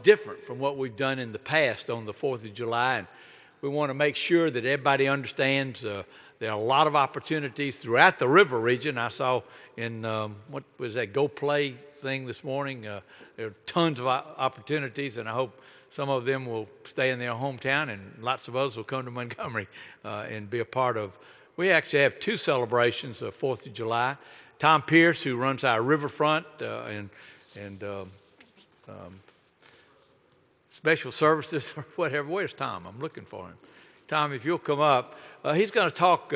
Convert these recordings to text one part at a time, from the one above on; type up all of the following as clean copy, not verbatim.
different from what we've done in the past on the 4th of July. And we want to make sure that everybody understands there are a lot of opportunities throughout the river region. I saw in, what was that, Go Play thing this morning, there are tons of opportunities, and I hope some of them will stay in their hometown, and lots of others will come to Montgomery and be a part of. We actually have two celebrations of 4th of July. Tom Pierce, who runs our riverfront and special services or whatever. Where's Tom? I'm looking for him. Tom, if you'll come up. He's going to talk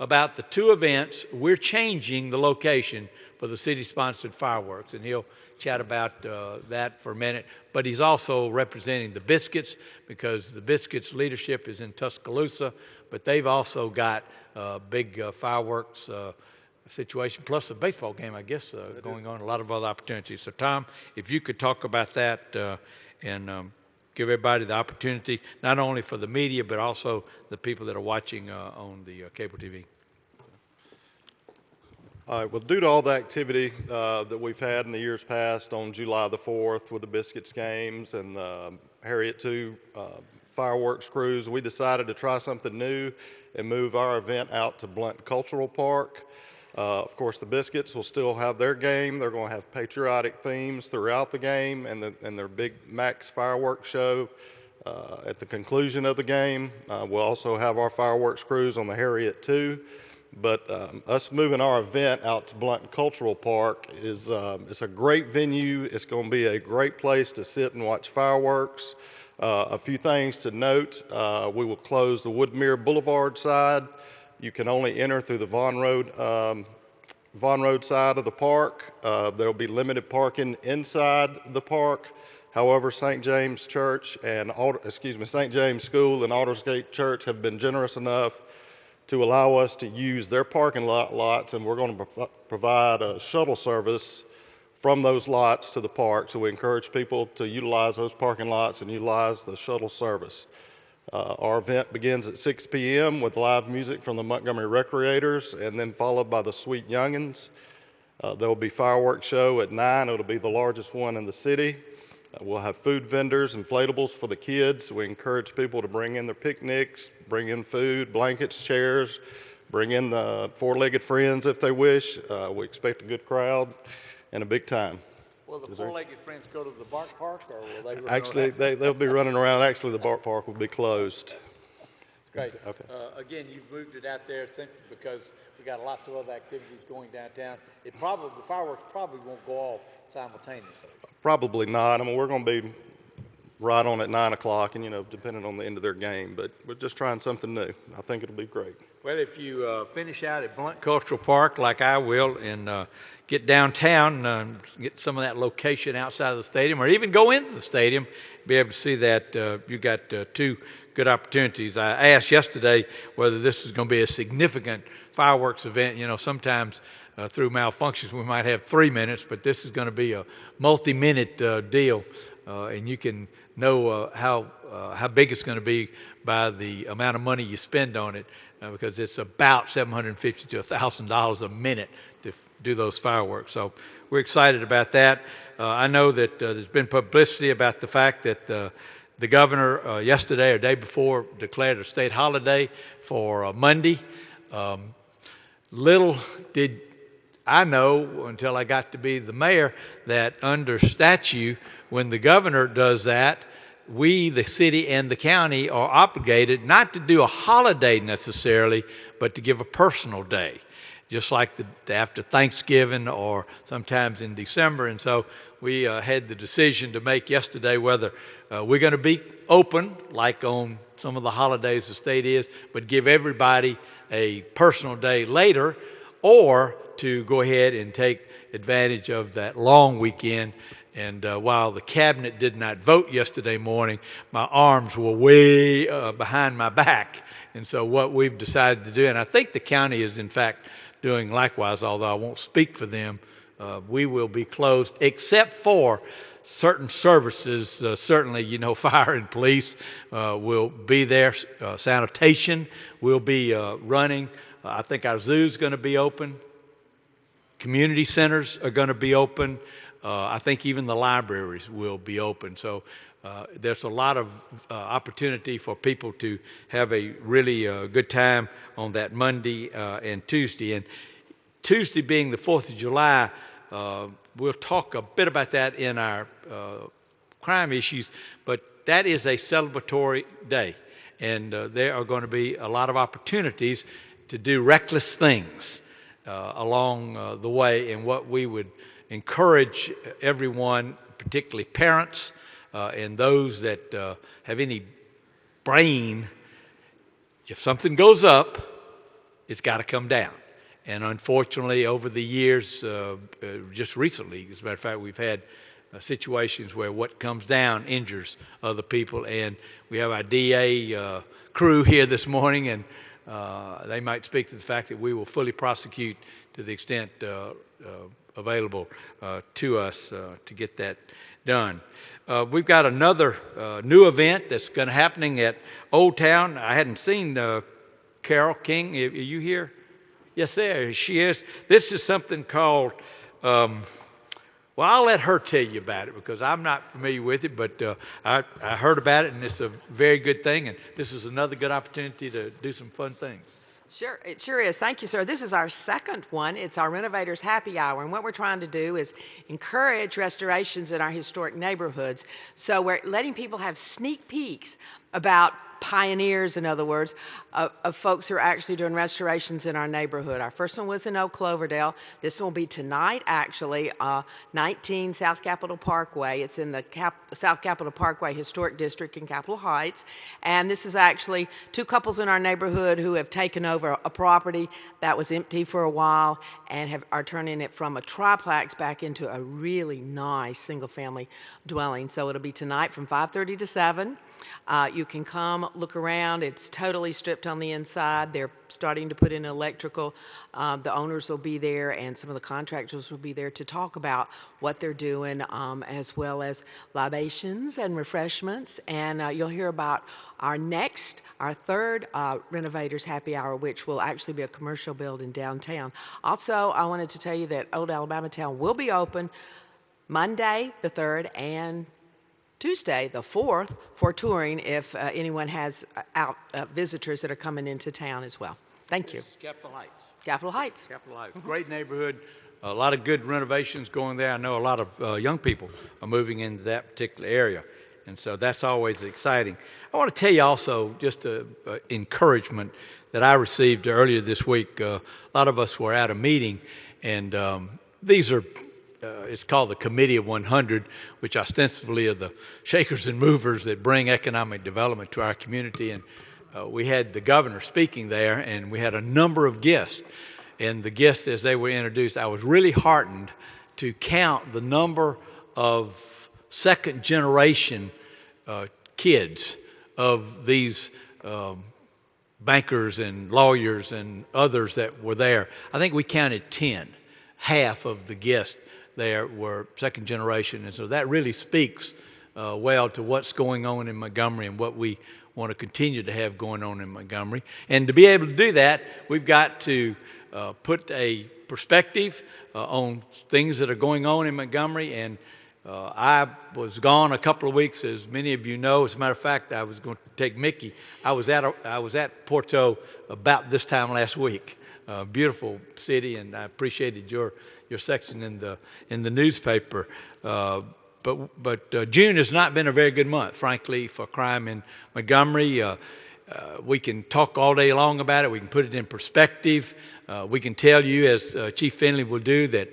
about the two events. We're changing the location for the city-sponsored fireworks, and he'll chat about that for a minute. But he's also representing the Biscuits, because the Biscuits leadership is in Tuscaloosa, but they've also got big fireworks situation, plus a baseball game, I guess, going on, a lot of other opportunities. So, Tom, if you could talk about that and give everybody the opportunity, not only for the media, but also the people that are watching on the cable TV. All right, well, due to all the activity that we've had in the years past on July the 4th with the Biscuits games and the Harriet II fireworks crews, we decided to try something new and move our event out to Blunt Cultural Park. Of course, the Biscuits will still have their game. They're going to have patriotic themes throughout the game and their big Max fireworks show at the conclusion of the game. We'll also have our fireworks crews on the Harriet II. But us moving our event out to Blunt Cultural Park is it's a great venue. It's going to be a great place to sit and watch fireworks. A few things to note: we will close the Woodmere Boulevard side. You can only enter through the Vaughn Road side of the park. There will be limited parking inside the park. However, St. James Church and St. James School and Aldersgate Church have been generous enough to allow us to use their parking lots, and we're going to provide a shuttle service from those lots to the park. So we encourage people to utilize those parking lots and utilize the shuttle service. Our event begins at 6 p.m. with live music from the Montgomery Recreators, and then followed by the Sweet Youngins. There will be fireworks show at 9. It'll be the largest one in the city. We'll have food vendors, inflatables for the kids. We encourage people to bring in their picnics, bring in food, blankets, chairs, bring in the four-legged friends if they wish. We expect a good crowd and a big time. Will the four-legged friends go to the Bark Park, or will they run Actually, around? they'll be running around. Actually, the Bark Park will be closed. Great. Okay. Again, you've moved it out there simply because we got lots of other activities going downtown. The fireworks probably won't go off simultaneously. Probably not. I mean, we're going to be right on at 9 o'clock, and, depending on the end of their game. But we're just trying something new. I think it'll be great. Well, if you finish out at Blunt Cultural Park like I will and get downtown, get some of that location outside of the stadium, or even go into the stadium, be able to see that you got two good opportunities. I asked yesterday whether this is going to be a significant fireworks event. Sometimes through malfunctions we might have 3 minutes, but this is going to be a multi-minute deal, and you can know how big it's going to be by the amount of money you spend on it, because it's about $750 to $1,000 a minute to do those fireworks. So we're excited about that. I know that there's been publicity about the fact that the governor yesterday or day before declared a state holiday for Monday. Little did I know until I got to be the mayor that under statute, when the governor does that, we, the city and the county, are obligated not to do a holiday necessarily, but to give a personal day, just like after Thanksgiving or sometimes in December. And so we had the decision to make yesterday whether we're going to be open, like on some of the holidays the state is, but give everybody a personal day later, or to go ahead and take advantage of that long weekend. And while the cabinet did not vote yesterday morning, my arms were way behind my back. And so what we've decided to do, and I think the county is in fact doing likewise, although I won't speak for them, we will be closed except for certain services. Certainly, fire and police will be there. Sanitation will be running. I think our zoo's going to be open. Community centers are going to be open. I think even the libraries will be open. So there's a lot of opportunity for people to have a really good time on that Monday and Tuesday. And Tuesday being the 4th of July, we'll talk a bit about that in our crime issues, but that is a celebratory day. And there are going to be a lot of opportunities to do reckless things along the way. And what we would encourage everyone, particularly parents and those that have any brain, if something goes up, it's got to come down. And unfortunately, over the years, just recently, as a matter of fact, we've had situations where what comes down injures other people. And we have our DA crew here this morning, and they might speak to the fact that we will fully prosecute to the extent available to us to get that done. We've got another new event that's going to happening at Old Town. I hadn't seen Carol King. Are you here? Yes, there she is. This is something called, well, I'll let her tell you about it because I'm not familiar with it, but I heard about it, and it's a very good thing, and this is another good opportunity to do some fun things. Sure, it sure is. Thank you, sir. This is our second one. It's our Renovators Happy Hour, and what we're trying to do is encourage restorations in our historic neighborhoods. So we're letting people have sneak peeks about pioneers, in other words, of folks who are actually doing restorations in our neighborhood. Our first one was in Oak Cloverdale. This one will be tonight, actually, 19 South Capitol Parkway. It's in the South Capitol Parkway Historic District in Capitol Heights. And this is actually two couples in our neighborhood who have taken over a property that was empty for a while and are turning it from a triplex back into a really nice single-family dwelling. So it'll be tonight from 5:30 to 7. You can come look around. It's totally stripped on the inside. They're starting to put in electrical. The owners will be there, and some of the contractors will be there to talk about what they're doing, as well as libations and refreshments. And you'll hear about our third Renovators Happy Hour, which will actually be a commercial building downtown. Also, I wanted to tell you that Old Alabama Town will be open Monday the 3rd and Tuesday, the 4th, for touring if anyone has visitors that are coming into town as well. Thank you. Capitol Heights. Capitol Heights. Capitol Heights. Great neighborhood. A lot of good renovations going there. I know a lot of young people are moving into that particular area, and so that's always exciting. I want to tell you also just encouragement that I received earlier this week. A lot of us were at a meeting, and these are it's called the Committee of 100, which ostensibly are the shakers and movers that bring economic development to our community. And we had the governor speaking there, and we had a number of guests. And the guests, as they were introduced, I was really heartened to count the number of second-generation kids of these bankers and lawyers and others that were there. I think we counted 10. Half of the guests there were second generation, and so that really speaks well to what's going on in Montgomery and what we want to continue to have going on in Montgomery. And to be able to do that, we've got to put a perspective on things that are going on in Montgomery. And I was gone a couple of weeks, as many of you know. As a matter of fact, I was going to take Mickey. I was at Porto about this time last week. Beautiful city, and I appreciated your section in the newspaper. But June has not been a very good month, frankly, for crime in Montgomery. We can talk all day long about it. We can put it in perspective. We can tell you, as Chief Finley will do, that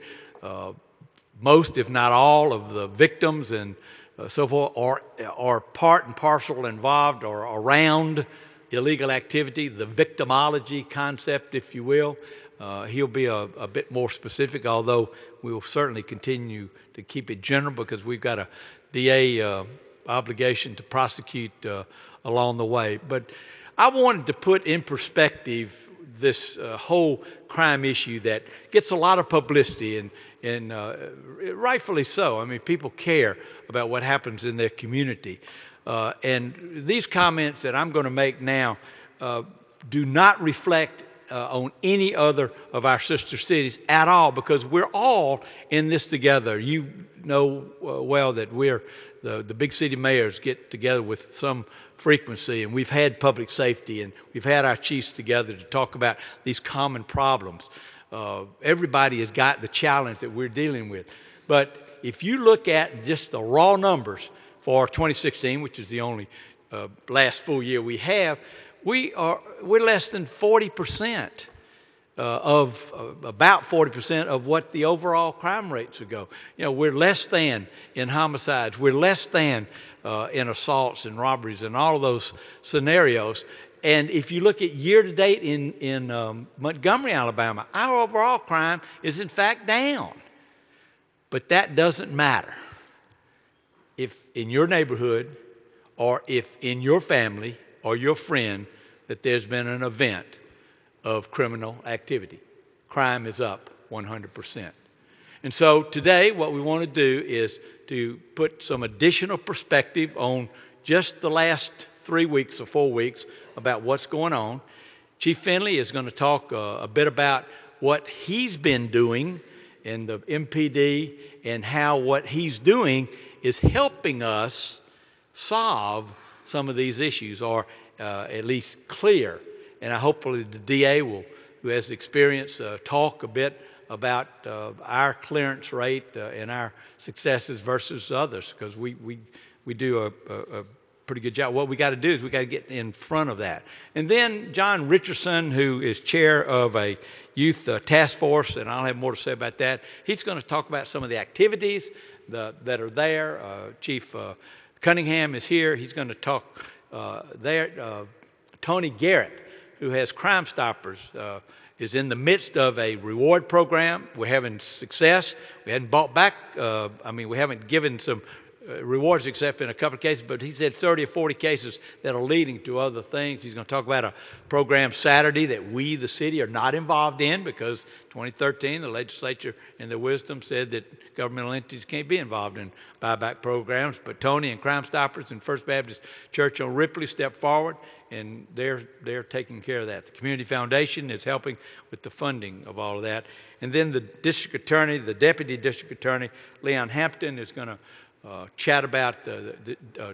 most, if not all, of the victims and so forth are part and parcel involved or around illegal activity, the victimology concept, if you will. He'll be a bit more specific, although we will certainly continue to keep it general because we've got a DA obligation to prosecute along the way. But I wanted to put in perspective this whole crime issue that gets a lot of publicity, and rightfully so. I mean, people care about what happens in their community. And these comments that I'm going to make now do not reflect on any other of our sister cities at all, because we're all in this together. You know well that we're the big city mayors get together with some frequency, and we've had public safety, and we've had our chiefs together to talk about these common problems. Everybody has got the challenge that we're dealing with. But if you look at just the raw numbers for 2016, which is the only last full year we have, we're less than 40% about 40% of what the overall crime rates would go. You know, we're less than in homicides. We're less than in assaults and robberies and all of those scenarios. And if you look at year-to-date in Montgomery, Alabama, our overall crime is in fact down. But that doesn't matter if in your neighborhood or if in your family or your friend that there's been an event of criminal activity. Crime is up 100%. And so today what we want to do is to put some additional perspective on just the last 3 weeks or 4 weeks about what's going on. Chief Finley is going to talk a bit about what he's been doing in the MPD and how what he's doing is helping us solve some of these issues, or at least clear. And hopefully the DA who has experience, talk a bit about our clearance rate and our successes versus others, because we do a pretty good job. What we got to do is we got to get in front of that. And then John Richardson, who is chair of a youth task force, and I'll have more to say about that, he's going to talk about some of the activities that are there. Chief Cunningham is here. He's going to talk there. Tony Garrett, who has Crime Stoppers, is in the midst of a reward program. We're having success. We hadn't bought back, we haven't given some rewards except in a couple of cases, but he said 30 or 40 cases that are leading to other things. He's going to talk about a program Saturday that we, the city, are not involved in, because 2013, the legislature, in their wisdom, said that governmental entities can't be involved in buyback programs. But Tony and Crime Stoppers and First Baptist Church on Ripley stepped forward, and they're taking care of that. The Community Foundation is helping with the funding of all of that. And then the district attorney, the deputy district attorney, Leon Hampton, is going to chat about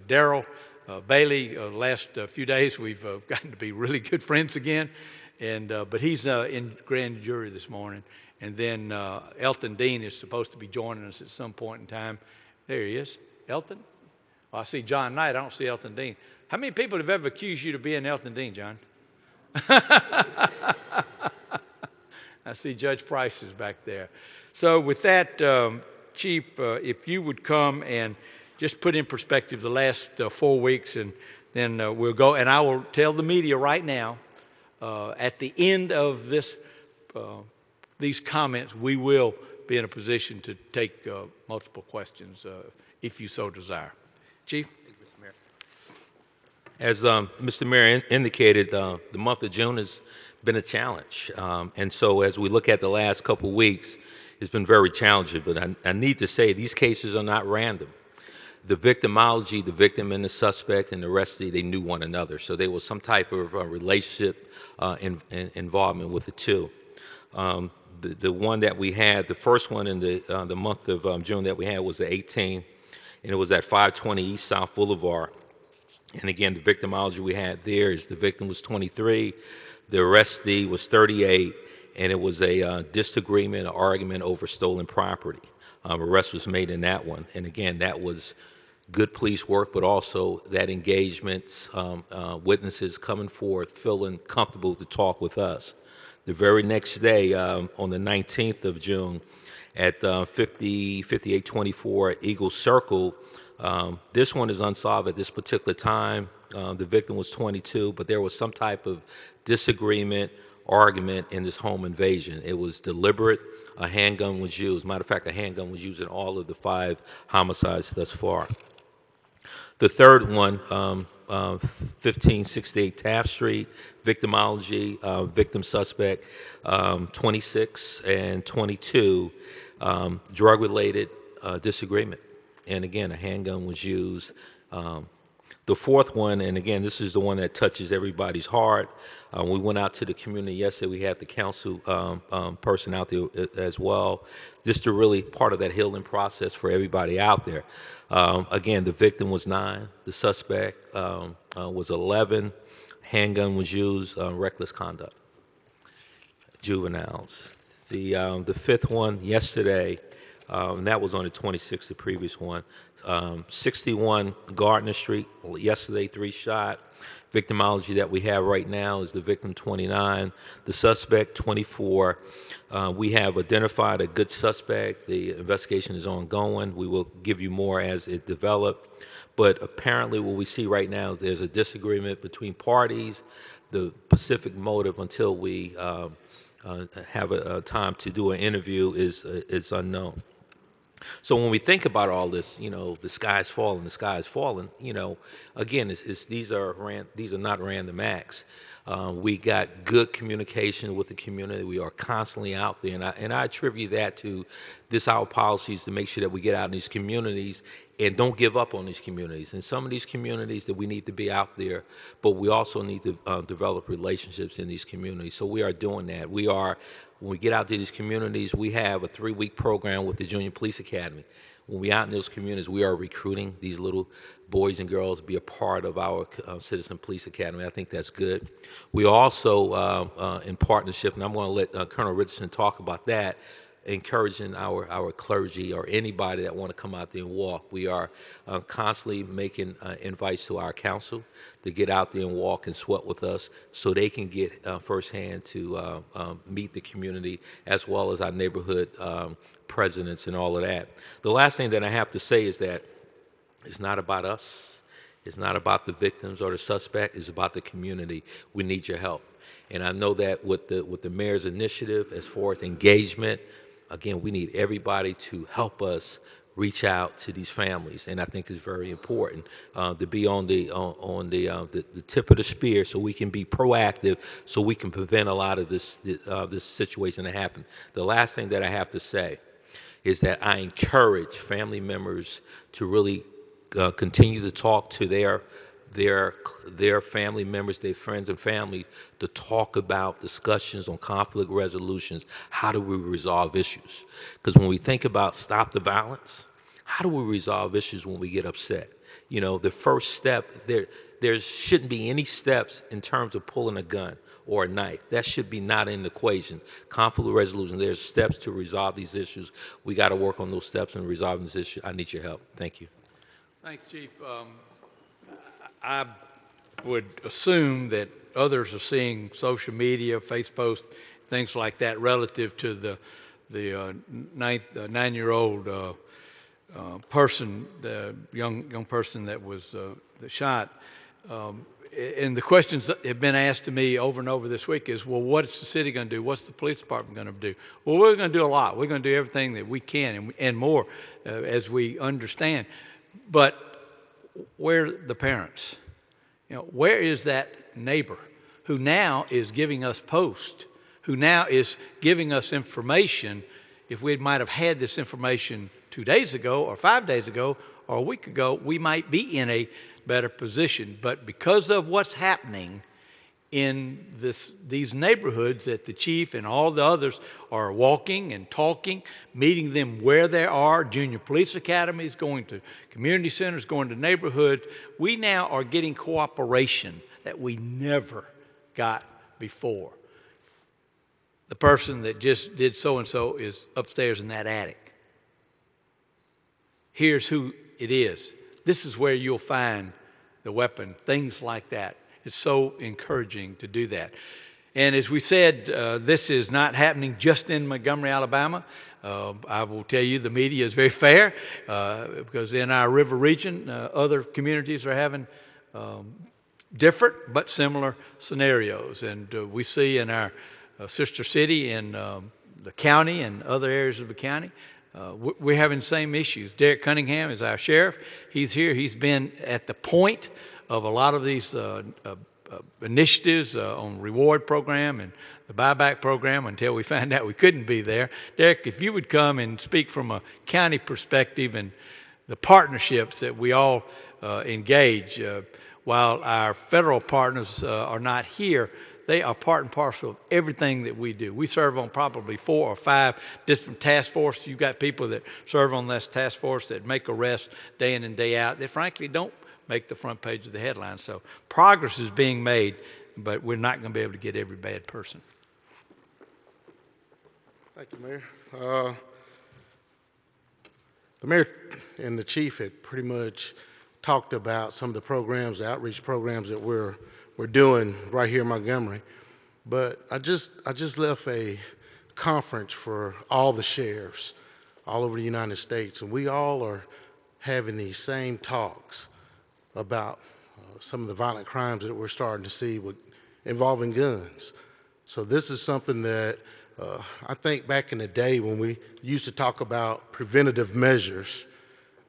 Darrell Bailey. The last few days we've gotten to be really good friends again, and but he's in grand jury this morning. And then Elton Dean is supposed to be joining us at some point in time. There he is. Elton? Oh, I see John Knight. I don't see Elton Dean. How many people have ever accused you of being Elton Dean, John? I see Judge Price is back there. So with that, Chief, if you would come and just put in perspective the last 4 weeks, and then we'll go. And I will tell the media right now, at the end of this, these comments, we will be in a position to take multiple questions if you so desire. Chief? Thank you, Mr. Mayor. As Mr. Mayor indicated, the month of June has been a challenge. And so as we look at the last couple weeks, it's been very challenging, but I need to say these cases are not random. The victimology, the victim and the suspect and the arrestee, they knew one another. So there was some type of relationship involvement with the two. The one that we had, the first one in the month of June that we had was the 18th, and it was at 520 East South Boulevard. And again, the victimology we had there is the victim was 23, the arrestee was 38, and it was a disagreement, an argument over stolen property. Arrest was made in that one. And again, that was good police work, but also that engagement, witnesses coming forth, feeling comfortable to talk with us. The very next day, on the 19th of June, at 5824 Eagle Circle, this one is unsolved at this particular time. The victim was 22, but there was some type of disagreement, argument in this home invasion. It was deliberate. A handgun was used. Matter of fact, a handgun was used in all of the 5 homicides thus far. The third one, 1568 Taft Street, victimology, victim suspect, 26 and 22, drug-related disagreement. And again, a handgun was used. The fourth one, and again, this is the one that touches everybody's heart. We went out to the community yesterday. We had the council person out there as well, just to really part of that healing process for everybody out there. Again, the victim was 9. The suspect was 11. Handgun was used. Reckless conduct. Juveniles. The fifth one yesterday, and that was on the 26th, the previous one. 61 Gardner Street, yesterday, 3 shot. Victimology that we have right now is the victim 29, the suspect 24. We have identified a good suspect. The investigation is ongoing. We will give you more as it develops. But apparently what we see right now is there's a disagreement between parties. The specific motive until we have a time to do an interview is unknown. So when we think about all this, the sky's falling, the sky's falling. Again, these are not random acts. We got good communication with the community. We are constantly out there, and I attribute that to our policies to make sure that we get out in these communities and don't give up on these communities. And some of these communities that we need to be out there, but we also need to develop relationships in these communities. So we are doing that. When we get out to these communities, we have a 3-week program with the Junior Police Academy. When we out in those communities, we are recruiting these little boys and girls to be a part of our Citizen Police Academy. I think that's good. We also, in partnership, and I'm going to let Colonel Richardson talk about that, encouraging our clergy or anybody that want to come out there and walk. We are constantly making invites to our council to get out there and walk and sweat with us so they can get firsthand to meet the community as well as our neighborhood presidents and all of that. The last thing that I have to say is that it's not about us. It's not about the victims or the suspect. It's about the community. We need your help. And I know that with the mayor's initiative as far as engagement, again, we need everybody to help us reach out to these families, and I think it's very important to be on the tip of the spear, so we can be proactive, so we can prevent a lot of this situation to happen. The last thing that I have to say is that I encourage family members to really continue to talk to their family members, their friends and family, to talk about discussions on conflict resolutions. How do we resolve issues? Because when we think about stop the violence, how do we resolve issues when we get upset? The first step, there shouldn't be any steps in terms of pulling a gun or a knife. That should be not in the equation. Conflict resolution, there's steps to resolve these issues. We got to work on those steps in resolving this issue. I need your help. Thank you. Thanks, Chief. I would assume that others are seeing social media, Facebook, things like that relative to the 9-year-old person, the young person that was shot. And the questions that have been asked to me over and over this week is, well, what's the city going to do? What's the police department going to do? Well, we're going to do a lot. We're going to do everything that we can and more as we understand. But where are the parents? Where is that neighbor who now is giving us posts, who now is giving us information? If we might have had this information 2 days ago or 5 days ago or a week ago, we might be in a better position. But because of what's happening in these neighborhoods that the chief and all the others are walking and talking, meeting them where they are, junior police academies, going to community centers, going to neighborhoods, we now are getting cooperation that we never got before. The person that just did so-and-so is upstairs in that attic. Here's who it is. This is where you'll find the weapon, things like that. It's so encouraging to do that. And as we said, this is not happening just in Montgomery, Alabama. I will tell you the media is very fair because in our river region, other communities are having different but similar scenarios. And we see in our sister city in the county and other areas of the county, we're having the same issues. Derek Cunningham is our sheriff. He's here. He's been at the point of a lot of these initiatives on reward program and the buyback program until we found out we couldn't be there. Derek, if you would come and speak from a county perspective and the partnerships that we all engage. While our federal partners are not here, they are part and parcel of everything that we do. We serve on probably 4 or 5 different task forces. You've got people that serve on this task force that make arrests day in and day out. They frankly don't make the front page of the headlines. So progress is being made, but we're not going to be able to get every bad person. Thank you, Mayor. The mayor and the chief had pretty much talked about some of the programs, the outreach programs that we're doing right here in Montgomery. But I just left a conference for all the sheriffs all over the United States, and we all are having these same talks about some of the violent crimes that we're starting to see involving guns. So this is something that I think back in the day when we used to talk about preventative measures.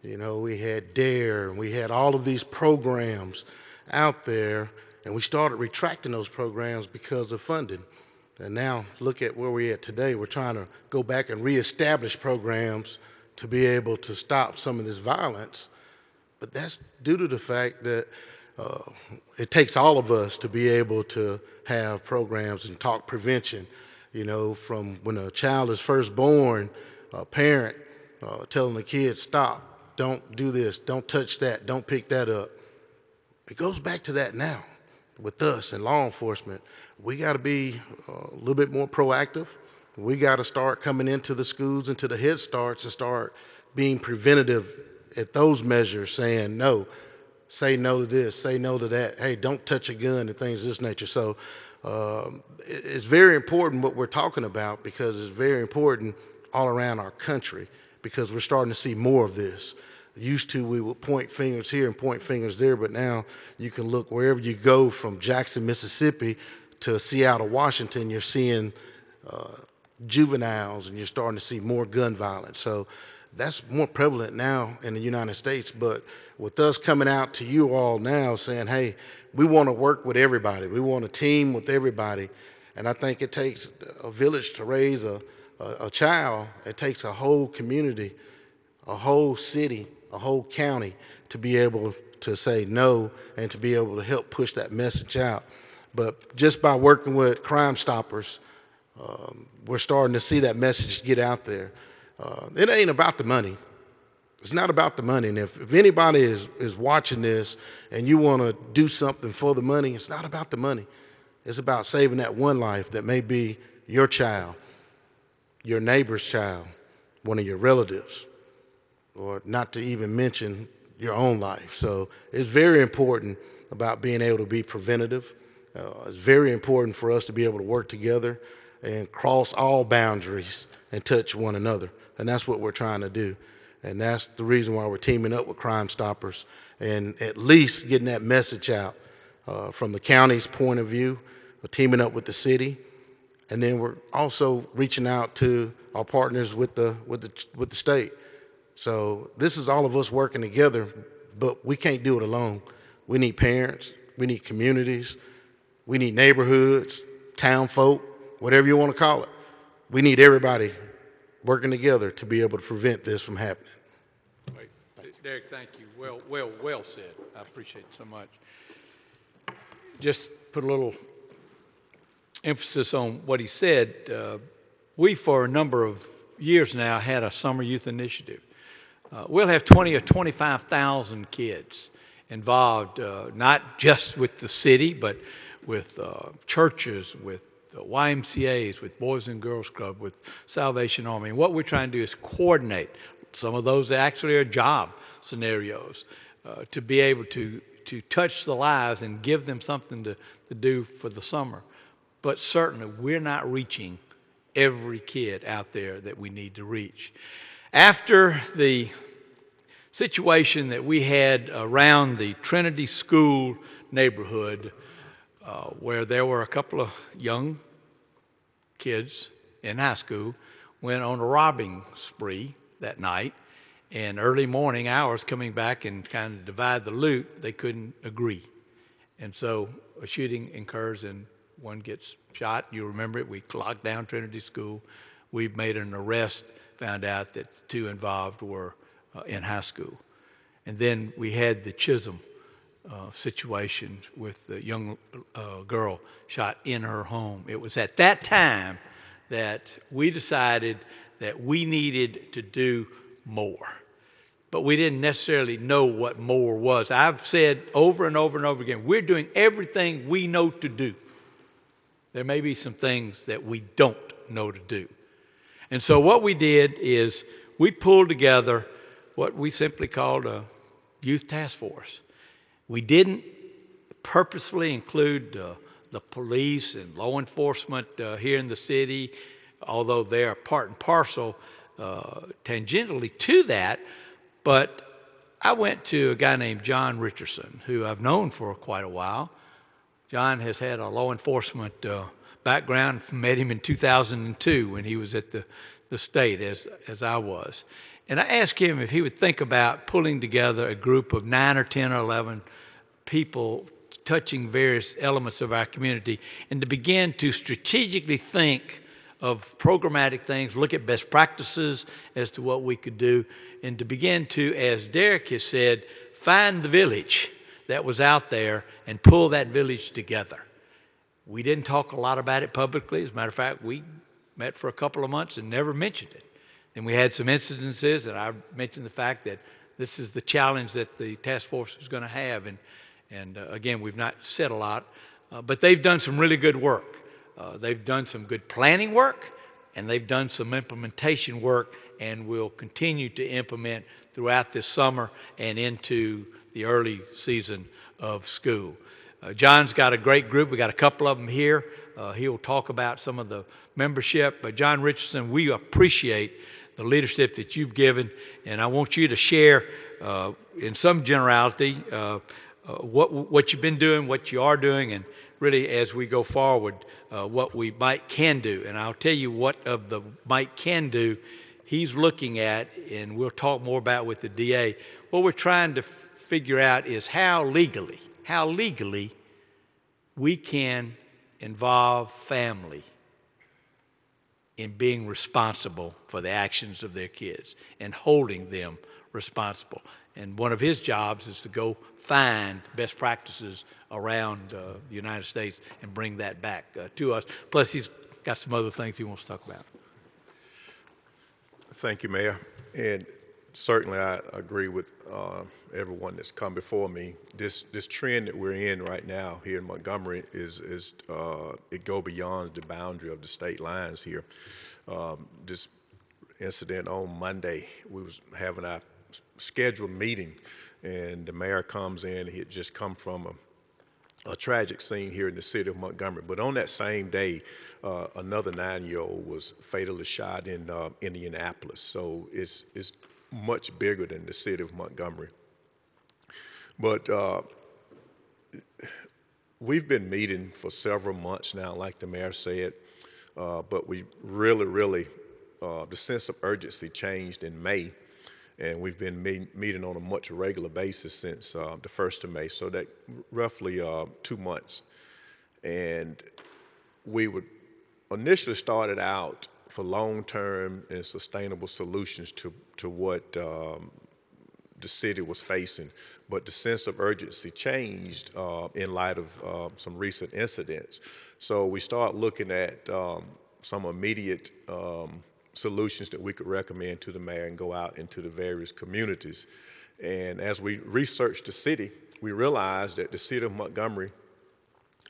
You know, we had DARE, and we had all of these programs out there, and we started retracting those programs because of funding. And now look at where we're at today. We're trying to go back and reestablish programs to be able to stop some of this violence. But that's due to the fact that it takes all of us to be able to have programs and talk prevention. You know, from when a child is first born, a parent telling the kid, stop, don't do this, don't touch that, don't pick that up. It goes back to that now with us and law enforcement. We got to be a little bit more proactive. We got to start coming into the schools, into the Head Starts, and start being preventative at those measures, saying no, say no to this, say no to that, hey, don't touch a gun and things of this nature. So it's very important what we're talking about, because it's very important all around our country, because we're starting to see more of this. Used to, we would point fingers here and point fingers there, but now you can look wherever you go, from Jackson, Mississippi to Seattle, Washington, you're seeing juveniles, and you're starting to see more gun violence. So that's more prevalent now in the United States. But with us coming out to you all now saying, hey, we want to work with everybody. We want to team with everybody. And I think it takes a village to raise a child. It takes a whole community, a whole city, a whole county to be able to say no and to be able to help push that message out. But just by working with Crime Stoppers, we're starting to see that message get out there. It ain't about the money. It's not about the money. And if anybody is watching this and you want to do something for the money, it's not about the money. It's about saving that one life that may be your child, your neighbor's child, one of your relatives, or not to even mention your own life. So it's very important about being able to be preventative. It's very important for us to be able to work together and cross all boundaries and touch one another. And that's what we're trying to do. And that's the reason why we're teaming up with Crime Stoppers and at least getting that message out from the county's point of view. We're teaming up with the city. And then we're also reaching out to our partners with the state. So this is all of us working together, but we can't do it alone. We need parents, we need communities, we need neighborhoods, town folk, whatever you want to call it. We need everybody working together to be able to prevent this from happening. Great. Derek, thank you. Well said. I appreciate it so much. Just put a little emphasis on what he said. We, for a number of years now, had a summer youth initiative. We'll have 20 or 25,000 kids involved, not just with the city, but with churches, with YMCAs, with Boys and Girls Club, with Salvation Army. And what we're trying to do is coordinate. Some of those actually are job scenarios to be able to touch the lives and give them something to do for the summer. But certainly, we're not reaching every kid out there that we need to reach. After the situation that we had around the Trinity School neighborhood, where there were a couple of young kids in high school, went on a robbing spree that night, and early morning hours coming back and kind of divide the loot, they couldn't agree. And so a shooting occurs and one gets shot. You remember it. We locked down Trinity School. We made an arrest, found out that the two involved were in high school. And then we had the Chisholm situation with the young girl shot in her home. It was at that time that we decided that we needed to do more. But we didn't necessarily know what more was. I've said over and over and over again, we're doing everything we know to do. There may be some things that we don't know to do. And so what we did is we pulled together what we simply called a youth task force. We didn't purposefully include the police and law enforcement here in the city, although they are part and parcel tangentially to that. But I went to a guy named John Richardson, who I've known for quite a while. John has had a law enforcement background. Met him in 2002 when he was at the state as I was. And I asked him if he would think about pulling together a group of 9 or 10 or 11 people touching various elements of our community and to begin to strategically think of programmatic things, look at best practices as to what we could do, and to begin to, as Derek has said, find the village that was out there and pull that village together. We didn't talk a lot about it publicly. As a matter of fact, we met for a couple of months and never mentioned it. And we had some incidences, and I mentioned the fact that this is the challenge that the task force is going to have. And again, we've not said a lot, but they've done some really good work. They've done some good planning work, and they've done some implementation work, and will continue to implement throughout this summer and into the early season of school. John's got a great group. We got a couple of them here. He'll talk about some of the membership. But John Richardson, we appreciate the leadership that you've given, and I want you to share in some generality what you've been doing, what you are doing, and really as we go forward, what we can do. And I'll tell you what of the can do he's looking at, and we'll talk more about with the DA. What we're trying to figure out is how legally we can involve family in being responsible for the actions of their kids and holding them responsible. And one of his jobs is to go find best practices around the United States and bring that back to us. Plus, he's got some other things he wants to talk about. Thank you, Mayor. And certainly I agree with everyone that's come before me. This trend that we're in right now here in Montgomery is it go beyond the boundary of the state lines here. This incident on Monday, we was having our scheduled meeting, and the mayor comes in. He had just come from a tragic scene here in the city of Montgomery. But on that same day, another 9-year-old was fatally shot in Indianapolis. So it's much bigger than the city of Montgomery. But we've been meeting for several months now, like the mayor said, but we really, the sense of urgency changed in May, and we've been meeting on a much regular basis since the 1st of May, so that roughly 2 months. And we would initially started out for long-term and sustainable solutions to what the city was facing, but the sense of urgency changed in light of some recent incidents. So we start looking at some immediate solutions that we could recommend to the mayor and go out into the various communities. And as we researched the city, we realized that the city of Montgomery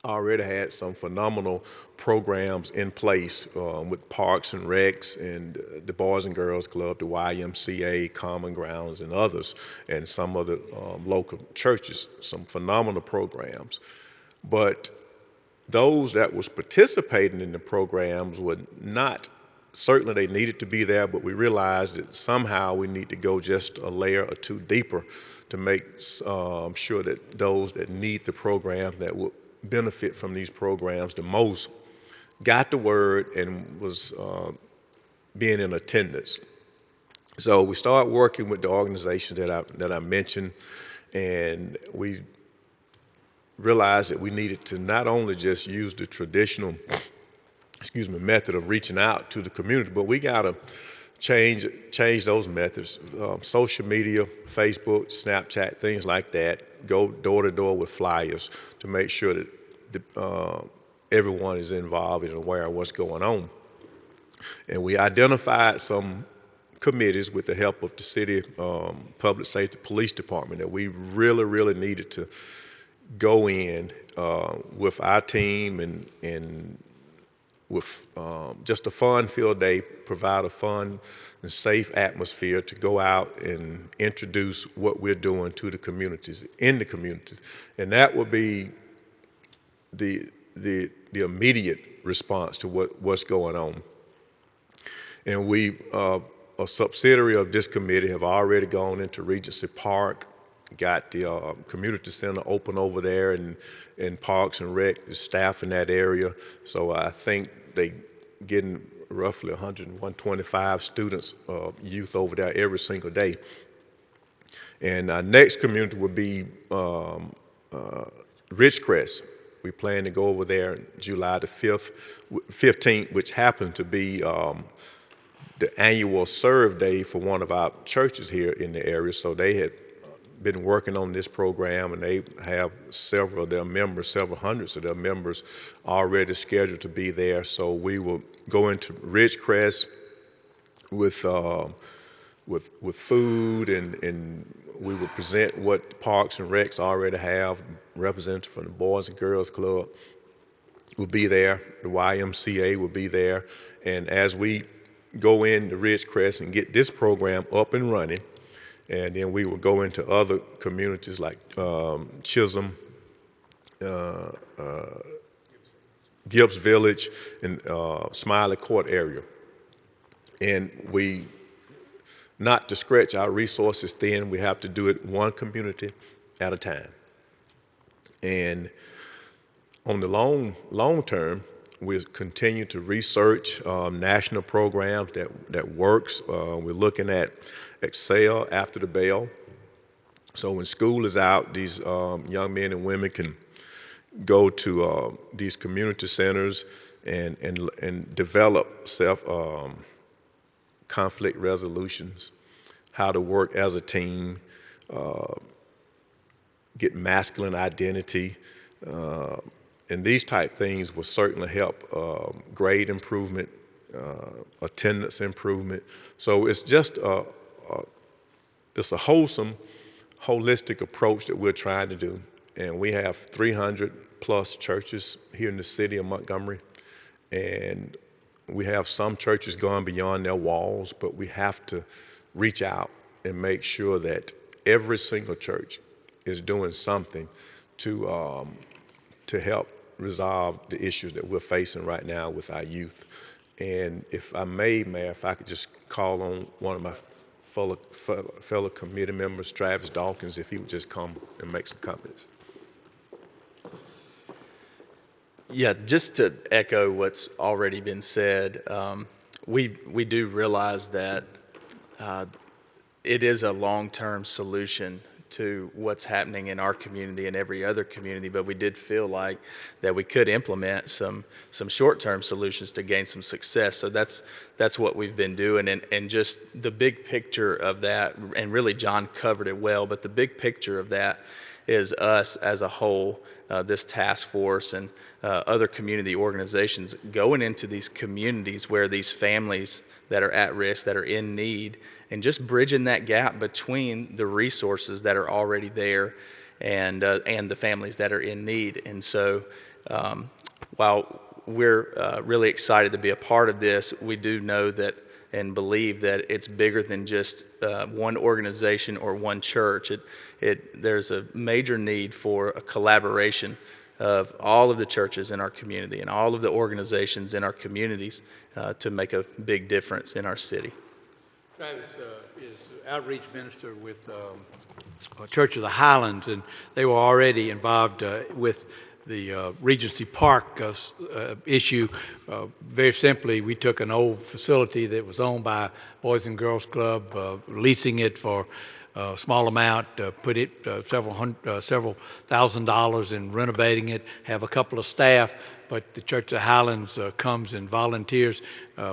already had some phenomenal programs in place with parks and recs and the Boys and Girls Club, the YMCA, Common Grounds, and others, and some other local churches, some phenomenal programs. But those that was participating in the programs were not, certainly they needed to be there, but we realized that somehow we need to go just a layer or two deeper to make sure that those that need the program, that will benefit from these programs the most, got the word and was being in attendance. So we started working with the organizations that I mentioned, and we realized that we needed to not only just use the traditional method of reaching out to the community, but we got to change those methods. Social media, Facebook, Snapchat, things like that. Go door to door with flyers to make sure that everyone is involved and aware of what's going on. And we identified some committees with the help of the city public safety police department that we really needed to go in with our team and with just a fun-filled day, provide a fun and safe atmosphere to go out and introduce what we're doing to the communities, in the communities. And that would be the immediate response to what's going on. And we, a subsidiary of this committee, have already gone into Regency Park, got the community center open over there, and Parks and Rec, the staff in that area. So I think they getting roughly 125 students, youth over there every single day. And our next community would be Ridgecrest. We plan to go over there July the 15th, which happens to be the annual serve day for one of our churches here in the area. So they had been working on this program, and they have several of their members, several hundreds of their members already scheduled to be there. So we will go into Ridgecrest with food, and we will present what Parks and Recs already have. Representative from the Boys and Girls Club will be there. The YMCA will be there. And as we go into Ridgecrest and get this program up and running, and then we will go into other communities like Chisholm, Gibbs Village, and Smiley Court area. And we, not to stretch our resources thin, we have to do it one community at a time. And on the long term, we'll continue to research national programs that works. We're looking at Excel After the Bell. So when school is out, these young men and women can go to these community centers and develop conflict resolutions, how to work as a team, get masculine identity, and these type things will certainly help grade improvement, attendance improvement. So it's just it's a wholesome, holistic approach that we're trying to do. And we have 300 plus churches here in the city of Montgomery. And we have some churches going beyond their walls, but we have to reach out and make sure that every single church is doing something to help resolve the issues that we're facing right now with our youth. And if I may, Mayor, if I could just call on one of my fellow committee members, Travis Dawkins, if he would just come and make some comments. Yeah, just to echo what's already been said, we do realize that it is a long-term solution to what's happening in our community and every other community, but we did feel like that we could implement some short-term solutions to gain some success. So that's what we've been doing, and just the big picture of that, and really John covered it well, but the big picture of that is us as a whole, this task force and other community organizations going into these communities where these families that are at risk, that are in need, and just bridging that gap between the resources that are already there and the families that are in need. And so while we're really excited to be a part of this, we do know that and believe that it's bigger than just one organization or one church. There's a major need for a collaboration of all of the churches in our community and all of the organizations in our communities to make a big difference in our city. Travis is outreach minister with Church of the Highlands, and they were already involved with the Regency Park issue. Very simply, we took an old facility that was owned by Boys and Girls Club, leasing it for a small amount, put it several $1,000s in renovating it, have a couple of staff but the Church of Highlands comes and volunteers.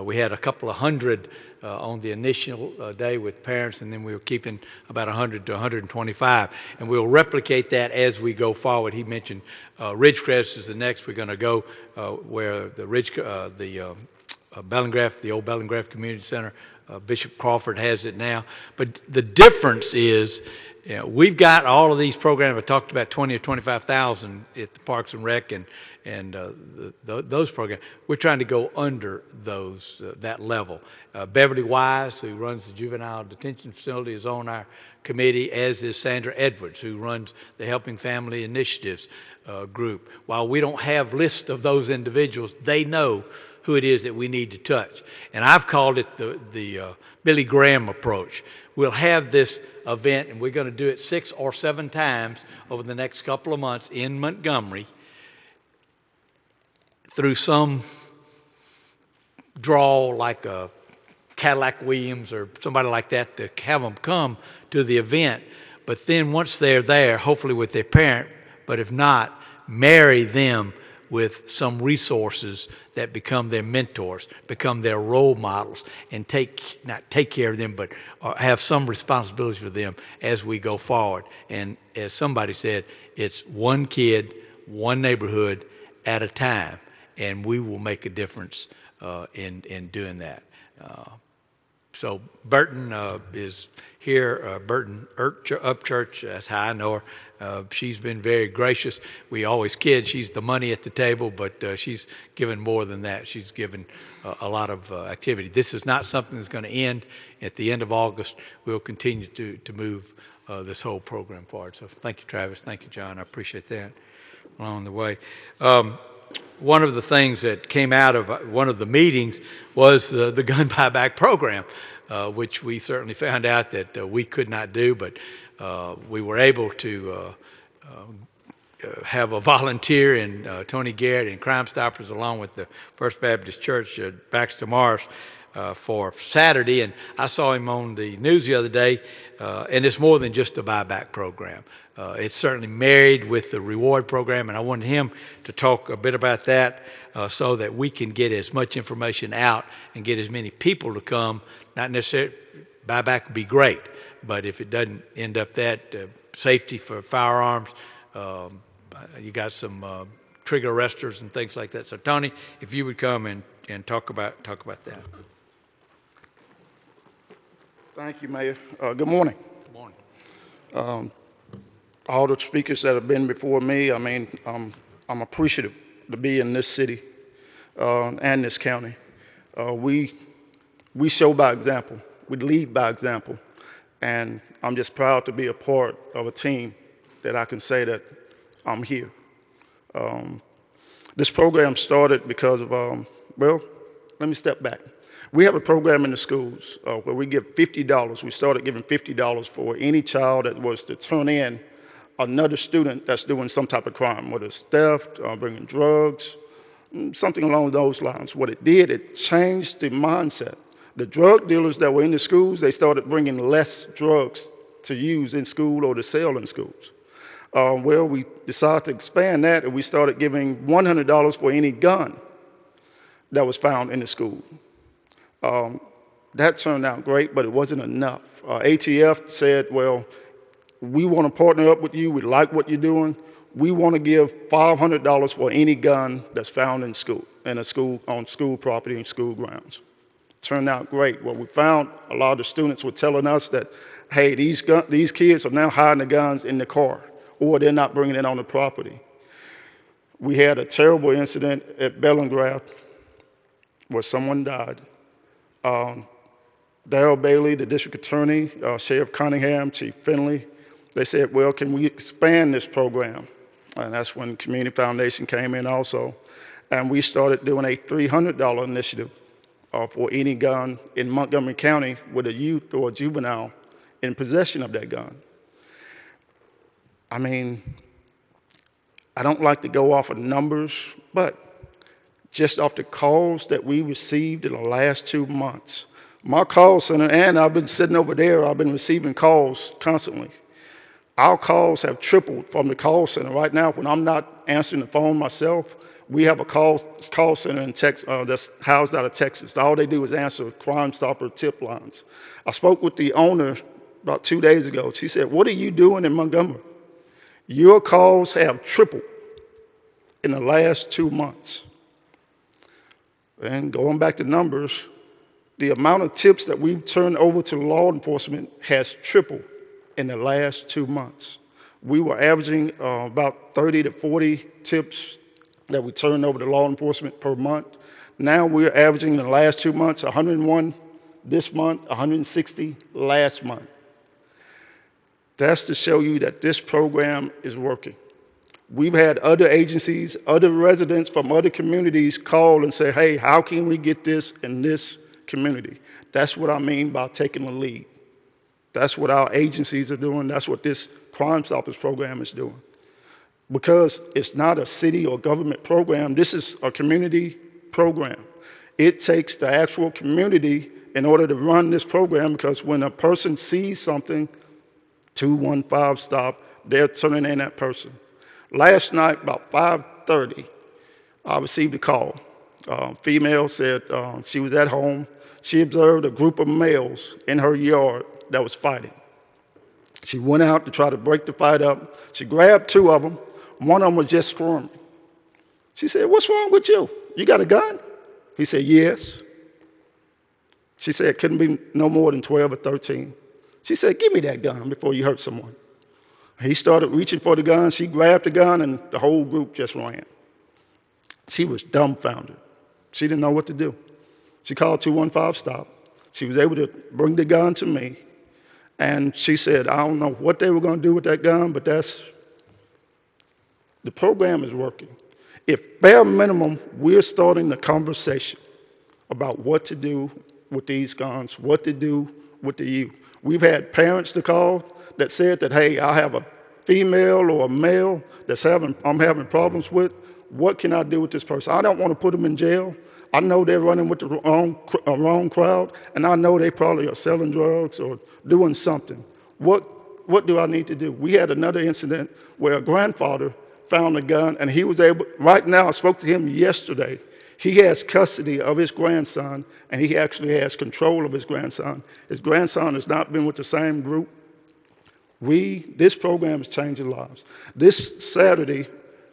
We had a couple of hundred on the initial day with parents, and then we were keeping about 100 to 125. And we'll replicate that as we go forward. He mentioned Ridgecrest is the next. We're going to go where the Bellingraph, the old Bellingraph Community Center, Bishop Crawford has it now. But the difference is, you know, we've got all of these programs. I talked about 20 or 25,000 at the Parks and Rec and those programs. We're trying to go under those that level. Beverly Wise, who runs the juvenile detention facility, is on our committee, as is Sandra Edwards, who runs the Helping Family Initiatives group. While we don't have lists of those individuals, they know who it is that we need to touch. And I've called it the Billy Graham approach. We'll have this event, and we're going to do it 6 or 7 times over the next couple of months in Montgomery through some draw like a Cadillac Williams or somebody like that to have them come to the event. But then once they're there, hopefully with their parent, but if not, marry them with some resources that become their mentors, become their role models, and not take care of them, but have some responsibility for them as we go forward. And as somebody said, it's one kid, one neighborhood at a time, and we will make a difference in doing that. So Burton is here, Burton Upchurch, that's how I know her. She's been very gracious. We always kid she's the money at the table, but she's given more than that. She's given a lot of activity. This is not something that's going to end at the end of August. We'll continue to move this whole program forward. So thank you, Travis. Thank you, John. I appreciate that along the way. One of the things that came out of one of the meetings was the gun buyback program, which we certainly found out that we could not do, but we were able to have a volunteer in Tony Garrett and Crime Stoppers along with the First Baptist Church at Baxter Morris for Saturday, and I saw him on the news the other day, and it's more than just a buyback program. It's certainly married with the reward program, and I wanted him to talk a bit about that so that we can get as much information out and get as many people to come. Not necessarily, buyback would be great, but if it doesn't end up that, safety for firearms, you got some trigger arresters and things like that. So Tony, if you would come and talk about that. Thank you, Mayor. Good morning. Good morning. All the speakers that have been before me, I mean, I'm appreciative to be in this city and this county. We show by example. We lead by example. And I'm just proud to be a part of a team that I can say that I'm here. This program started because of, well, let me step back. We have a program in the schools where we give $50. We started giving $50 for any child that was to turn in another student that's doing some type of crime, whether it's theft, bringing drugs, something along those lines. What it did, it changed the mindset. The drug dealers that were in the schools, they started bringing less drugs to use in school or to sell in schools. Well, we decided to expand that, and we started giving $100 for any gun that was found in the school. That turned out great, but it wasn't enough. ATF said, well, we want to partner up with you. We like what you're doing. We want to give $500 for any gun that's found in school, on school property and school grounds. Turned out great. What we found, a lot of the students were telling us that, hey, these kids are now hiding the guns in the car, or they're not bringing it on the property. We had a terrible incident at Bellingraph where someone died. Darrell Bailey, the district attorney, Sheriff Cunningham, Chief Finley, they said, well, can we expand this program? And that's when Community Foundation came in also. And we started doing a $300 initiative for any gun in Montgomery County with a youth or a juvenile in possession of that gun. I mean, I don't like to go off of numbers, but just off the calls that we received in the last 2 months, my call center, and I've been sitting over there, I've been receiving calls constantly. Our calls have tripled from the call center. Right now, when I'm not answering the phone myself, We have a call center in Texas that's housed out of Texas. All they do is answer Crime Stopper tip lines. I spoke with the owner about 2 days ago. She said, "What are you doing in Montgomery? Your calls have tripled in the last 2 months." And going back to numbers, the amount of tips that we've turned over to law enforcement has tripled in the last 2 months. We were averaging about 30 to 40 tips that we turned over to law enforcement per month. Now we're averaging in the last 2 months 101 this month, 160 last month. That's to show you that this program is working. We've had other agencies, other residents from other communities call and say, "Hey, how can we get this in this community?" That's what I mean by taking the lead. That's what our agencies are doing. That's what this Crime Stoppers program is doing. Because it's not a city or government program, this is a community program. It takes the actual community in order to run this program, because when a person sees something, 215 stop, they're turning in that person. Last night, about 5:30, I received a call. Female said she was at home. She observed a group of males in her yard that was fighting. She went out to try to break the fight up. She grabbed 2 of them. One of them was just squirming. She said, "What's wrong with you? You got a gun?" He said, "Yes." She said it couldn't be no more than 12 or 13. She said, "Give me that gun before you hurt someone." He started reaching for the gun. She grabbed the gun, and the whole group just ran. She was dumbfounded. She didn't know what to do. She called 215 stop. She was able to bring the gun to me, and she said, "I don't know what they were going to do with that gun, but the program is working." If bare minimum, we're starting the conversation about what to do with these guns, what to do with the youth. We've had parents to call that said that, "Hey, I have a female or a male I'm having problems with. What can I do with this person? I don't want to put them in jail. I know they're running with the wrong crowd, and I know they probably are selling drugs or doing something. What do I need to do?" We had another incident where a grandfather found a gun, and he was able, right now, I spoke to him yesterday. He has custody of his grandson, and he actually has control of his grandson. His grandson has not been with the same group. This program is changing lives. This Saturday,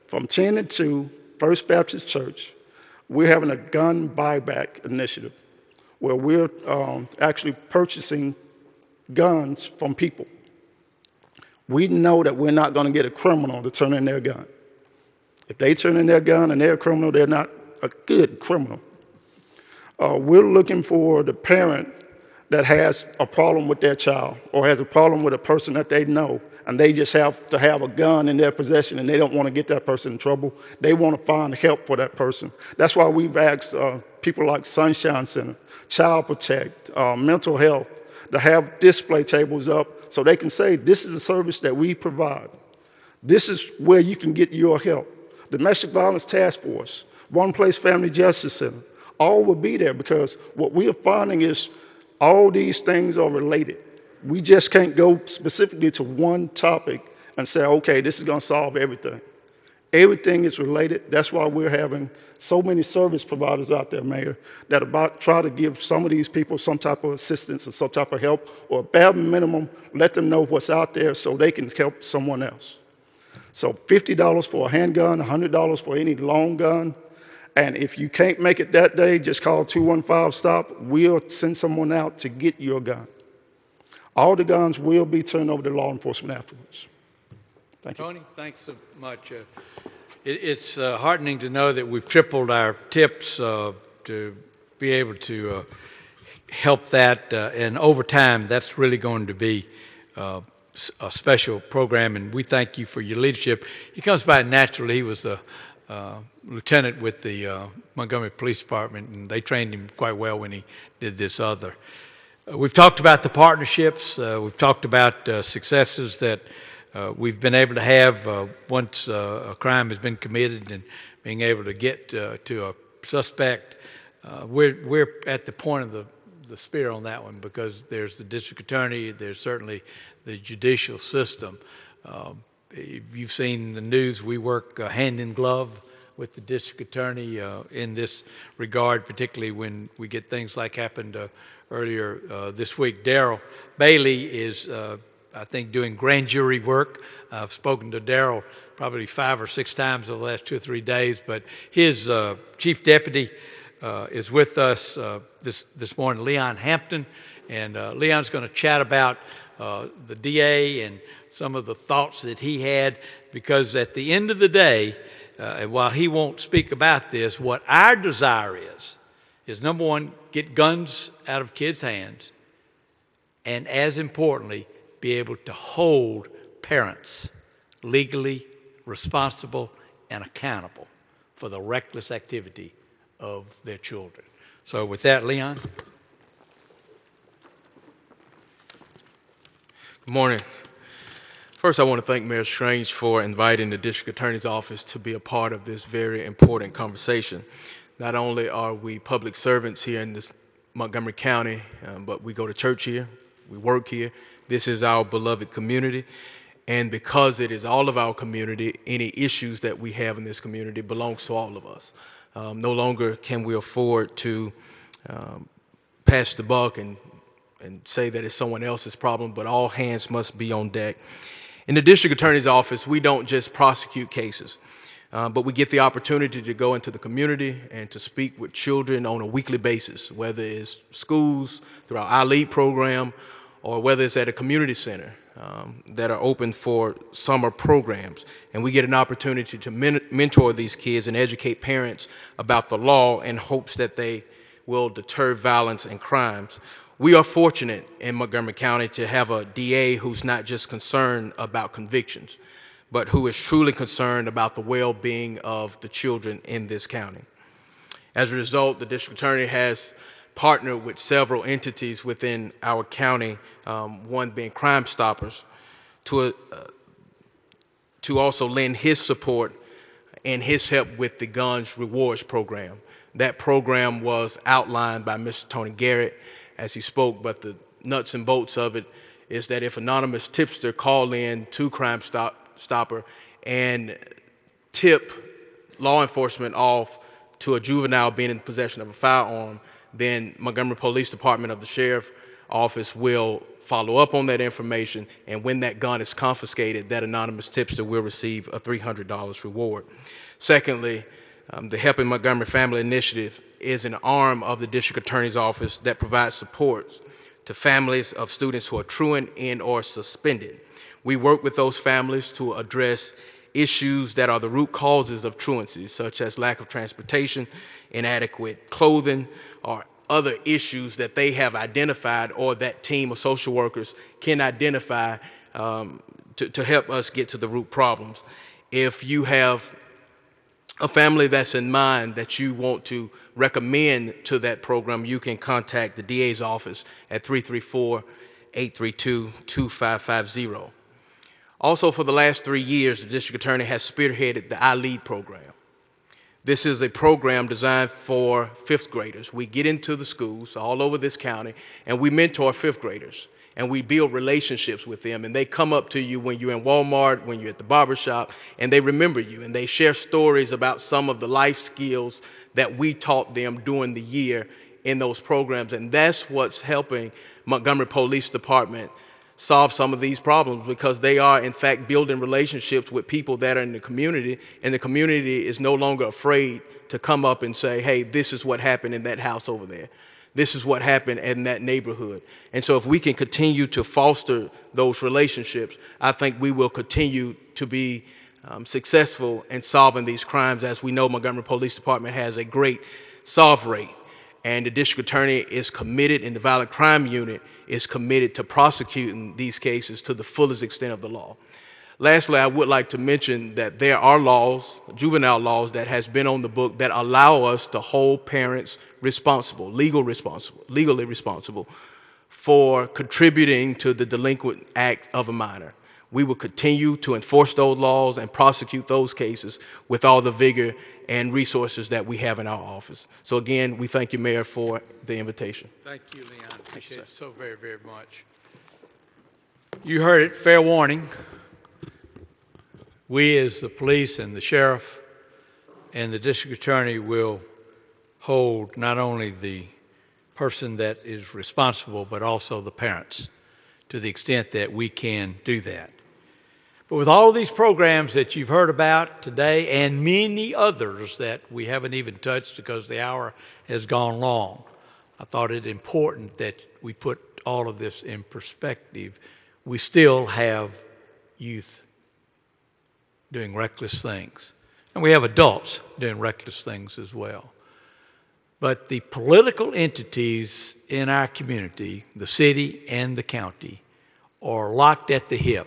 from 10 to 2, First Baptist Church, we're having a gun buyback initiative where we're actually purchasing guns from people. We know that we're not going to get a criminal to turn in their gun. If they turn in their gun and they're a criminal, they're not a good criminal. We're looking for the parent that has a problem with their child or has a problem with a person that they know, and they just have to have a gun in their possession, and they don't want to get that person in trouble. They want to find help for that person. That's why we've asked people like Sunshine Center, Child Protect, Mental Health, to have display tables up so they can say, "This is a service that we provide. This is where you can get your help." Domestic Violence Task Force, One Place Family Justice Center, all will be there, because what we are finding is all these things are related. We just can't go specifically to one topic and say, "Okay, this is going to solve everything." Everything is related. That's why we're having so many service providers out there, Mayor, that try to give some of these people some type of assistance or some type of help, or at bare minimum, let them know what's out there so they can help someone else. So $50 for a handgun, $100 for any long gun. And if you can't make it that day, just call 215 stop. We'll send someone out to get your gun. All the guns will be turned over to law enforcement afterwards. Thank you. Tony, thanks so much. It's heartening to know that we've tripled our tips to be able to help that. And over time, that's really going to be a special program, and we thank you for your leadership. He comes by naturally. He was a lieutenant with the Montgomery Police Department, and they trained him quite well when he did this other. We've talked about the partnerships. We've talked about successes that we've been able to have once a crime has been committed, and being able to get to a suspect. We're at the point of the spear on that one, because there's the district attorney, there's certainly the judicial system. If you've seen the news, we work hand in glove with the district attorney in this regard, particularly when we get things like happened earlier this week. Darrell Bailey is, I think, doing grand jury work. I've spoken to Darrell probably 5 or 6 times over the last 2 or 3 days, but his chief deputy is with us this morning, Leon Hampton, and Leon's going to chat about the DA and some of the thoughts that he had, because at the end of the day, and while he won't speak about this, what our desire is number one, get guns out of kids' hands, and as importantly, be able to hold parents legally responsible and accountable for the reckless activity of their children. So with that, Leon. Good morning. First, I want to thank Mayor Strange for inviting the District Attorney's Office to be a part of this very important conversation. Not only are we public servants here in this Montgomery County, but we go to church here, we work here. This is our beloved community, and because it is all of our community, any issues that we have in this community belongs to all of us. No longer can we afford to pass the buck and say that it's someone else's problem, but all hands must be on deck. In the District Attorney's Office, we don't just prosecute cases, but we get the opportunity to go into the community and to speak with children on a weekly basis, whether it's schools, through our iLead program, or whether it's at a community center that are open for summer programs. And we get an opportunity to mentor these kids and educate parents about the law in hopes that they will deter violence and crimes. We are fortunate in Montgomery County to have a DA who's not just concerned about convictions, but who is truly concerned about the well-being of the children in this county. As a result, the district attorney has partnered with several entities within our county, one being Crime Stoppers, to also lend his support and his help with the Guns Rewards program. That program was outlined by Mr. Tony Garrett as he spoke, but the nuts and bolts of it is that if anonymous tipster call in to Crime Stopper and tip law enforcement off to a juvenile being in possession of a firearm, then Montgomery Police Department of the Sheriff's Office will follow up on that information, and when that gun is confiscated, that anonymous tipster will receive a $300 reward. Secondly, the Helping Montgomery Family Initiative is an arm of the District Attorney's Office that provides support to families of students who are truant in or suspended. We work with those families to address issues that are the root causes of truancy, such as lack of transportation, inadequate clothing, or other issues that they have identified or that team of social workers can identify to help us get to the root problems. If you have a family that's in mind that you want to recommend to that program, you can contact the DA's office at 334-832-2550. Also, for the last 3 years, the district attorney has spearheaded the iLead program. This is a program designed for 5th graders. We get into the schools all over this county, and we mentor 5th graders, and we build relationships with them, and they come up to you when you're in Walmart, when you're at the barber shop, and they remember you, and they share stories about some of the life skills that we taught them during the year in those programs, and that's what's helping Montgomery Police Department solve some of these problems, because they are in fact building relationships with people that are in the community, and the community is no longer afraid to come up and say, hey, this is what happened in that house over there. This is what happened in that neighborhood. And so if we can continue to foster those relationships, I think we will continue to be successful in solving these crimes. As we know, Montgomery Police Department has a great solve rate, and the district attorney is committed, and the violent crime unit is committed to prosecuting these cases to the fullest extent of the law. Lastly, I would like to mention that there are laws, juvenile laws, that has been on the book that allow us to hold parents responsible, legally responsible for contributing to the delinquent act of a minor. We will continue to enforce those laws and prosecute those cases with all the vigor and resources that we have in our office. So again, we thank you, Mayor, for the invitation. Thank you, Leon. Appreciate it so very, very much. You heard it, fair warning. We as the police and the sheriff and the district attorney will hold not only the person that is responsible, but also the parents, to the extent that we can do that. But with all of these programs that you've heard about today and many others that we haven't even touched because the hour has gone long, I thought it important that we put all of this in perspective. We still have youth doing reckless things, and we have adults doing reckless things as well. But the political entities in our community, the city and the county, are locked at the hip.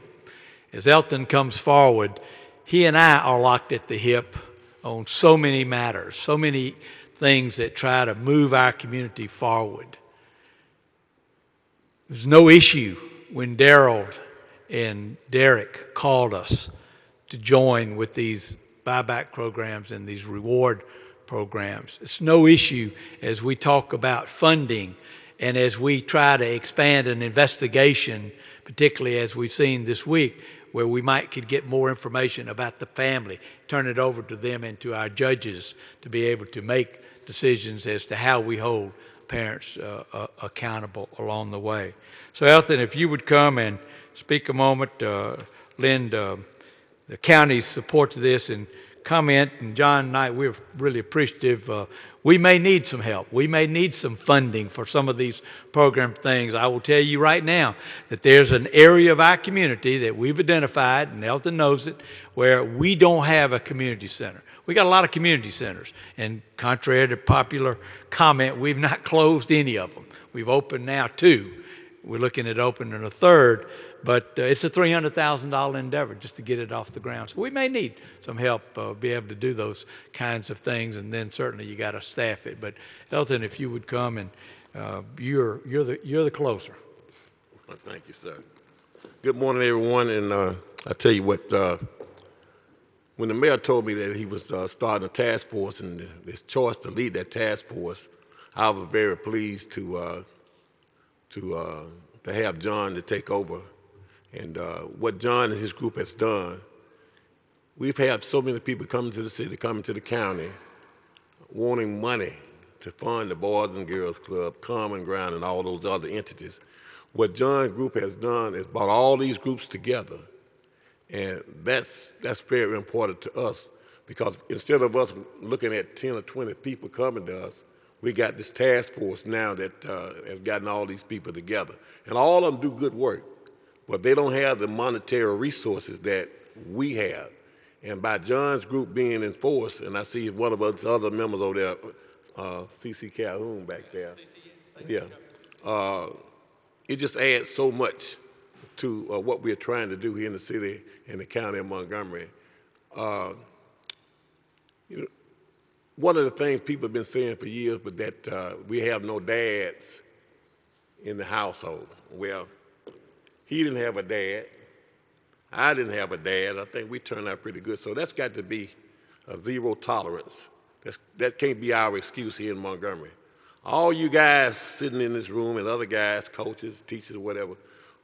As Elton comes forward, he and I are locked at the hip on so many matters, so many things that try to move our community forward. There's no issue when Daryl and Derek called us to join with these buyback programs and these reward programs. It's no issue as we talk about funding and as we try to expand an investigation, particularly as we've seen this week, where we could get more information about the family, turn it over to them and to our judges to be able to make decisions as to how we hold parents accountable along the way. So, Elton, if you would come and speak a moment, lend the county's support to this and comment, and John and I, we're really appreciative. We may need some help. We may need some funding for some of these program things. I will tell you right now that there's an area of our community that we've identified, and Elton knows it, where we don't have a community center. We got a lot of community centers, and contrary to popular comment, we've not closed any of them. We've opened now 2. We're looking at opening a 3rd, but it's a $300,000 endeavor just to get it off the ground. So we may need some help be able to do those kinds of things, and then certainly you got to staff it. But Elton, if you would come, and you're the closer. Well, thank you, sir. Good morning, everyone. And I tell you what, when the mayor told me that he was starting a task force and his choice to lead that task force, I was very pleased to have John to take over. And what John and his group has done, we've had so many people coming to the city, coming to the county, wanting money to fund the Boys and Girls Club, Common Ground, and all those other entities. What John's group has done is brought all these groups together, and that's very important to us, because instead of us looking at 10 or 20 people coming to us, we got this task force now that has gotten all these people together. And all of them do good work, but they don't have the monetary resources that we have. And by John's group being in force, and I see one of us other members over there, C.C. Calhoun back there. Yeah. It just adds so much to what we're trying to do here in the city and the county of Montgomery. You know, one of the things people have been saying for years, but that we have no dads in the household. Well, he didn't have a dad. I didn't have a dad. I think we turned out pretty good. So that's got to be a zero tolerance. That can't be our excuse here in Montgomery. All you guys sitting in this room and other guys, coaches, teachers, whatever,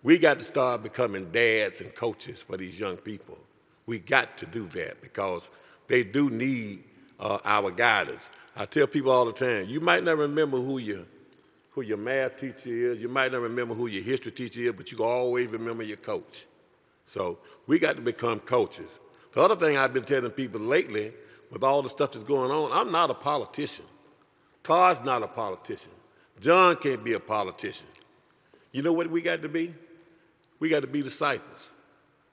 we got to start becoming dads and coaches for these young people. We got to do that because they do need our guidance. I tell people all the time, you might not remember who your math teacher is, you might not remember who your history teacher is, but you can always remember your coach. So we got to become coaches. The other thing I've been telling people lately, with all the stuff that's going on, I'm not a politician. Todd's not a politician. John can't be a politician. You know what we got to be? We got to be disciples.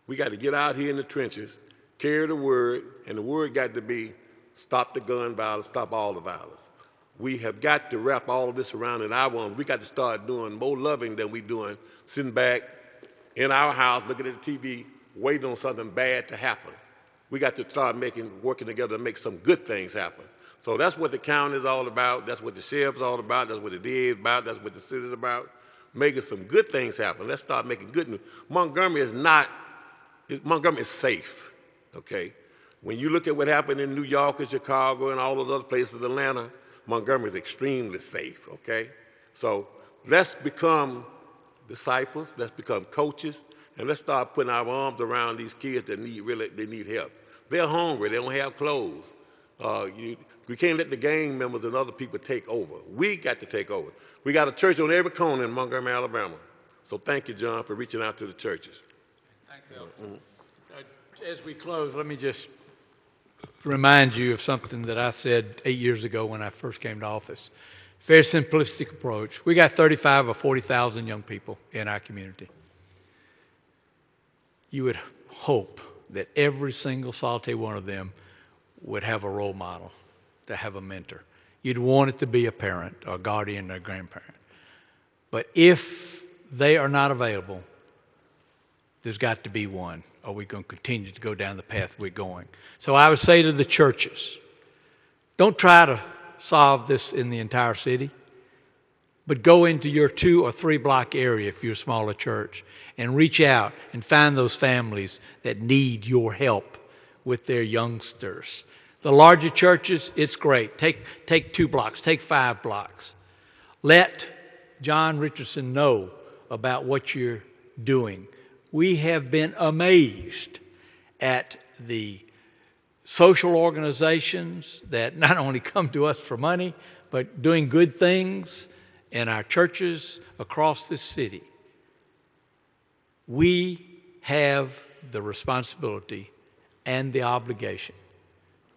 We got to get out here in the trenches, carry the word, and the word got to be stop the gun violence, stop all the violence. We have got to wrap all of this around in our arms. We got to start doing more loving than we doing sitting back in our house, looking at the TV, waiting on something bad to happen. We got to start working together to make some good things happen. So that's what the county is all about. That's what the sheriff's all about. That's what the DA is about. That's what the city is about. Making some good things happen. Let's start making good news. Montgomery is safe, okay? When you look at what happened in New York and Chicago and all those other places, Atlanta, Montgomery is extremely safe, okay? So let's become disciples, let's become coaches, and let's start putting our arms around these kids that need help. They're hungry, they don't have clothes. We can't let the gang members and other people take over. We got to take over. We got a church on every corner in Montgomery, Alabama. So thank you, John, for reaching out to the churches. Thanks, Elder. As we close, let me just remind you of something that I said 8 years ago when I first came to office. Very simplistic approach. We got 35 or 40,000 young people in our community. You would hope that every single solitary one of them would have a role model, to have a mentor. You'd want it to be a parent or a guardian or a grandparent. But if they are not available, there's got to be one, or we're going to continue to go down the path we're going. So I would say to the churches, don't try to solve this in the entire city, but go into your 2 or 3 block area if you're a smaller church and reach out and find those families that need your help with their youngsters. The larger churches, it's great. Take 2 blocks, take 5 blocks. Let John Richardson know about what you're doing. We have been amazed at the social organizations that not only come to us for money, but doing good things in our churches across this city. We have the responsibility and the obligation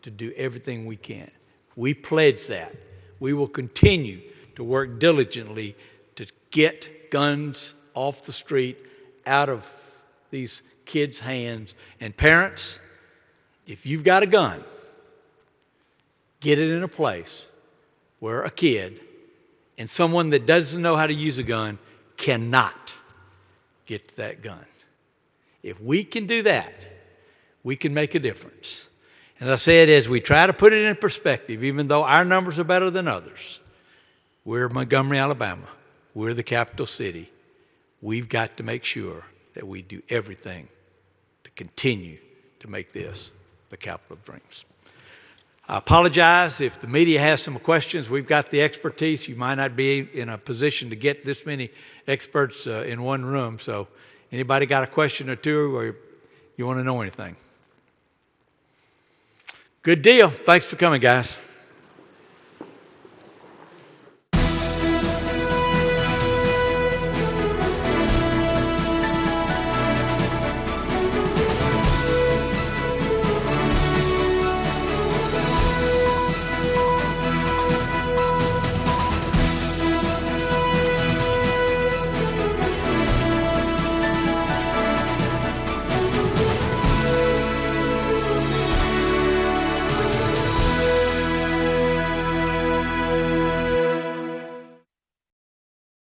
to do everything we can. We pledge that. We will continue to work diligently to get guns off the street, out of these kids' hands. And parents, if you've got a gun, get it in a place where a kid and someone that doesn't know how to use a gun cannot get to that gun. If we can do that, we can make a difference. As I said, as we try to put it in perspective, even though our numbers are better than others, we're Montgomery, Alabama. We're the capital city. We've got to make sure that we do everything to continue to make this the capital of dreams. I apologize if the media has some questions. We've got the expertise. You might not be in a position to get this many experts in one room. So anybody got a question or two, or you want to know anything? Good deal. Thanks for coming, guys.